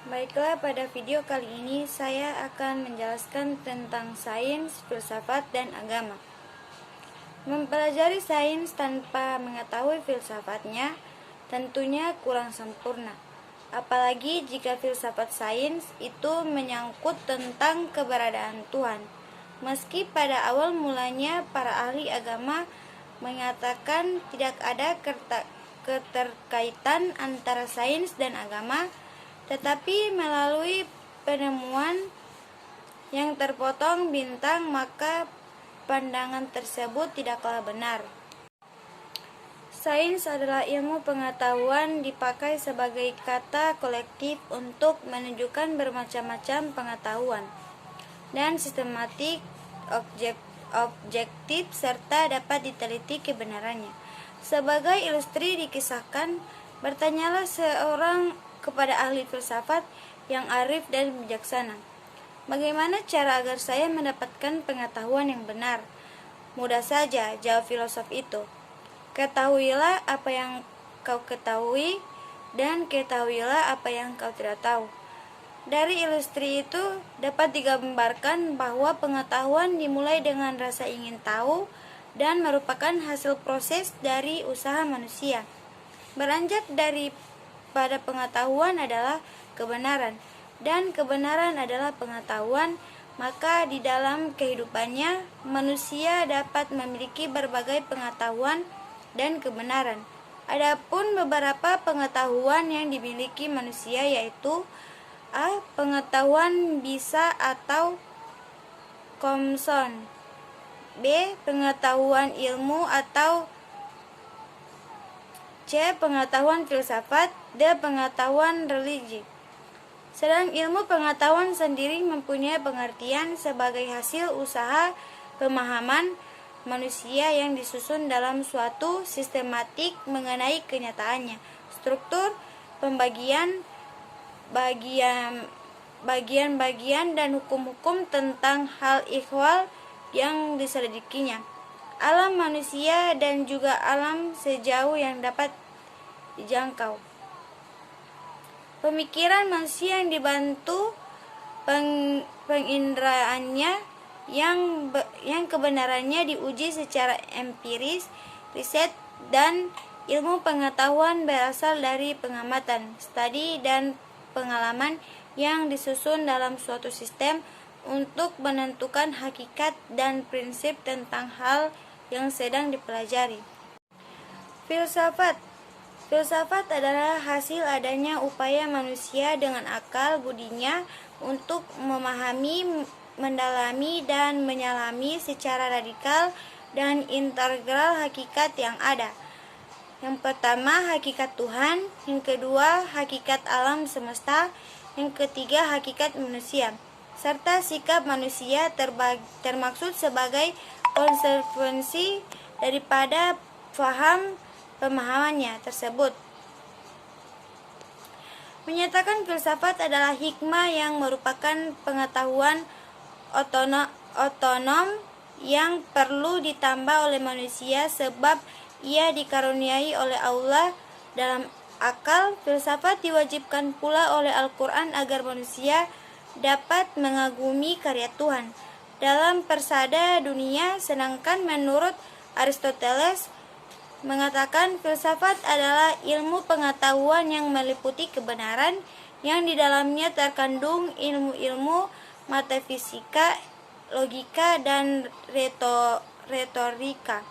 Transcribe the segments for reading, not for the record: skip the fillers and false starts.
Baiklah, pada video kali ini saya akan menjelaskan tentang sains, filsafat, dan agama. Mempelajari sains tanpa mengetahui filsafatnya tentunya kurang sempurna. Apalagi jika filsafat sains itu menyangkut tentang keberadaan Tuhan. Meski pada awal mulanya para ahli agama mengatakan tidak ada keterkaitan antara sains dan agama, tetapi melalui penemuan yang terpotong bintang, maka pandangan tersebut tidaklah benar. Sains adalah ilmu pengetahuan dipakai sebagai kata kolektif untuk menunjukkan bermacam-macam pengetahuan dan sistematik, objektif, serta dapat diteliti kebenarannya. Sebagai ilustri dikisahkan, bertanyalah seorang kepada ahli filsafat yang arif dan bijaksana, "Bagaimana cara agar saya mendapatkan pengetahuan yang benar?" "Mudah saja," jawab filosof itu. "Ketahuilah apa yang kau ketahui, dan ketahuilah apa yang kau tidak tahu." Dari ilustri itu dapat digambarkan bahwa pengetahuan dimulai dengan rasa ingin tahu dan merupakan hasil proses dari usaha manusia. Beranjak pada pengetahuan adalah kebenaran, dan kebenaran adalah pengetahuan, maka di dalam kehidupannya manusia dapat memiliki berbagai pengetahuan dan kebenaran. Adapun beberapa pengetahuan yang dimiliki manusia yaitu: A. Pengetahuan bisa atau komson. B. Pengetahuan ilmu atau C. Pengetahuan filsafat. D. Pengetahuan religi. Sedang ilmu pengetahuan sendiri mempunyai pengertian sebagai hasil usaha pemahaman manusia yang disusun dalam suatu sistematik mengenai kenyataannya, struktur, pembagian, bagian-bagian dan hukum-hukum tentang hal ihwal yang diselidikinya, alam manusia dan juga alam sejauh yang dapat dijangkau. Pemikiran manusia yang dibantu pengindraannya yang kebenarannya diuji secara empiris, riset, dan ilmu pengetahuan berasal dari pengamatan, studi, dan pengalaman yang disusun dalam suatu sistem untuk menentukan hakikat dan prinsip tentang hal yang sedang dipelajari. Filsafat adalah hasil adanya upaya manusia dengan akal budinya untuk memahami, mendalami, dan menyelami secara radikal dan integral hakikat yang ada. Yang pertama, hakikat Tuhan. Yang kedua, hakikat alam semesta. Yang ketiga, hakikat manusia. Serta sikap manusia termaksud sebagai konsekuensi daripada pemahamannya tersebut. Menyatakan filsafat adalah hikmah yang merupakan pengetahuan otonom yang perlu ditambah oleh manusia sebab ia dikaruniai oleh Allah dalam akal. Filsafat diwajibkan pula oleh Al-Quran agar manusia dapat mengagumi karya Tuhan dalam persada dunia, sedangkan menurut Aristoteles mengatakan filsafat adalah ilmu pengetahuan yang meliputi kebenaran yang di dalamnya terkandung ilmu-ilmu metafisika, logika, dan retorika,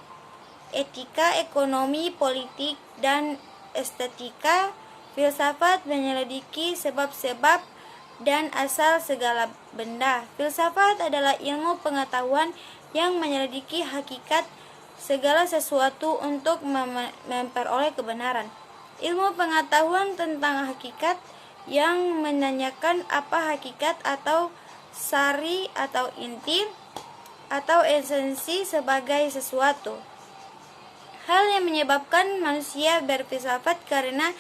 etika, ekonomi, politik, dan estetika. Filsafat menyelidiki sebab-sebab dan asal segala benda. Filsafat adalah ilmu pengetahuan yang menyelidiki hakikat segala sesuatu untuk memperoleh kebenaran. Ilmu pengetahuan tentang hakikat yang menanyakan apa hakikat atau sari atau inti atau esensi sebagai sesuatu. Hal yang menyebabkan manusia berfilsafat karena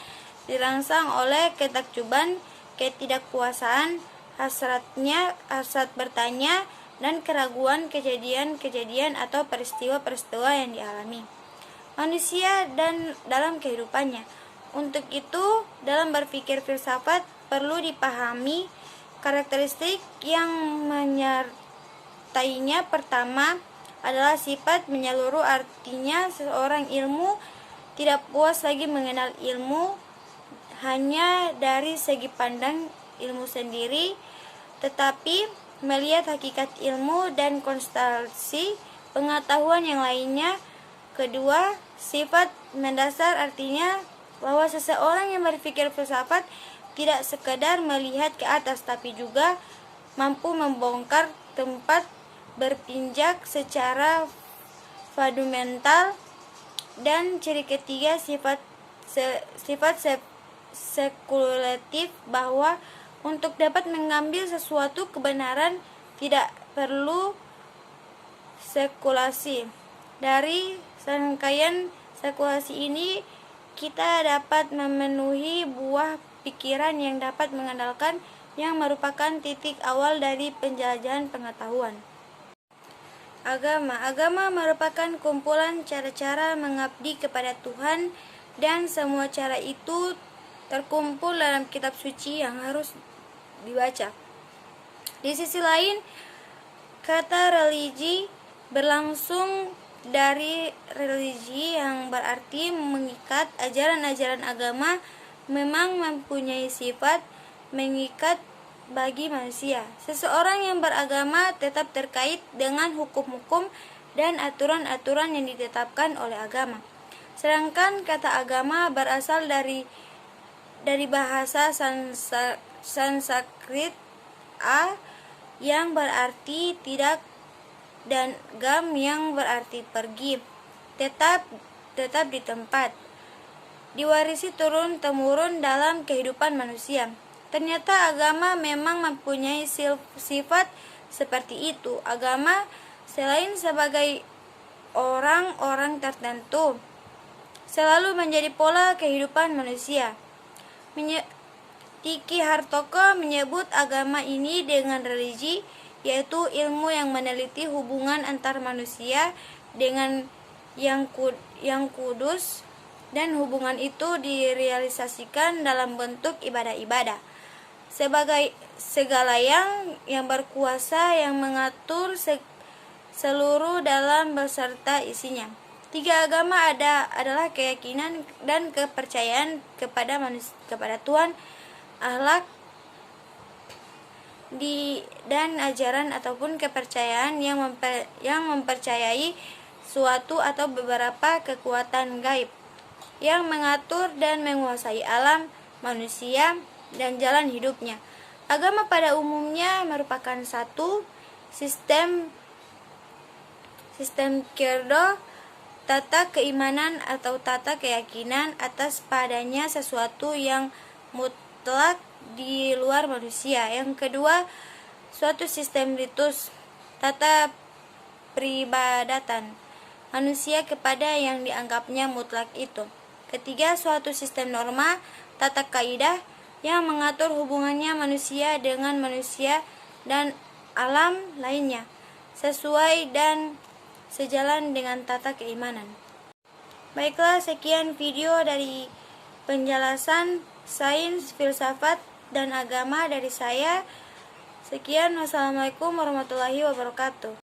dirangsang oleh ketakjuban, ketidakpuasan, hasrat bertanya, dan keraguan kejadian-kejadian atau peristiwa-peristiwa yang dialami manusia dan dalam kehidupannya. Untuk itu, dalam berpikir filsafat perlu dipahami karakteristik yang menyertainya. Pertama adalah sifat menyeluruh, artinya seorang ilmu tidak puas lagi mengenal ilmu hanya dari segi pandang ilmu sendiri, tetapi melihat hakikat ilmu dan konstelasi pengetahuan yang lainnya. Kedua, sifat mendasar, artinya bahwa seseorang yang berpikir filsafat tidak sekedar melihat ke atas, tapi juga mampu membongkar tempat berpijak secara fundamental. Dan ciri ketiga, sifat spekulatif, bahwa untuk dapat mengambil sesuatu kebenaran tidak perlu spekulasi. Dari serangkaian spekulasi ini kita dapat memenuhi buah pikiran yang dapat mengandalkan, yang merupakan titik awal dari penjelajahan pengetahuan. Agama merupakan kumpulan cara-cara mengabdi kepada Tuhan, dan semua cara itu terkumpul dalam kitab suci yang harus dibaca. Di sisi lain, kata religi berlangsung dari religi yang berarti mengikat. Ajaran-ajaran agama memang mempunyai sifat mengikat bagi manusia. Seseorang yang beragama tetap terkait dengan hukum-hukum dan aturan-aturan yang ditetapkan oleh agama. Sedangkan kata agama berasal dari bahasa Sanskrit yang berarti tidak, dan gam yang berarti pergi, tetap di tempat, diwarisi turun-temurun dalam kehidupan manusia. Ternyata agama memang mempunyai sifat seperti itu. Agama selain sebagai orang-orang tertentu, selalu menjadi pola kehidupan manusia. Tiki Hartoko menyebut agama ini dengan religi, yaitu ilmu yang meneliti hubungan antar manusia dengan yang kudus, dan hubungan itu direalisasikan dalam bentuk ibadah-ibadah. Sebagai segala yang berkuasa yang mengatur seluruh dalam beserta isinya. Tiga agama adalah keyakinan dan kepercayaan kepada Tuhan, akhlak, dan ajaran ataupun kepercayaan yang mempercayai suatu atau beberapa kekuatan gaib yang mengatur dan menguasai alam manusia dan jalan hidupnya. Agama pada umumnya merupakan satu sistem credo, tata keimanan atau tata keyakinan atas padanya sesuatu yang mutlak di luar manusia. Yang kedua, suatu sistem ritus, tata peribadatan manusia kepada yang dianggapnya mutlak itu. Ketiga, suatu sistem norma, tata kaidah yang mengatur hubungannya manusia dengan manusia dan alam lainnya, sesuai dan sejalan dengan tata keimanan. Baiklah, sekian video dari penjelasan sains, filsafat, dan agama dari saya. Sekian, wassalamualaikum warahmatullahi wabarakatuh.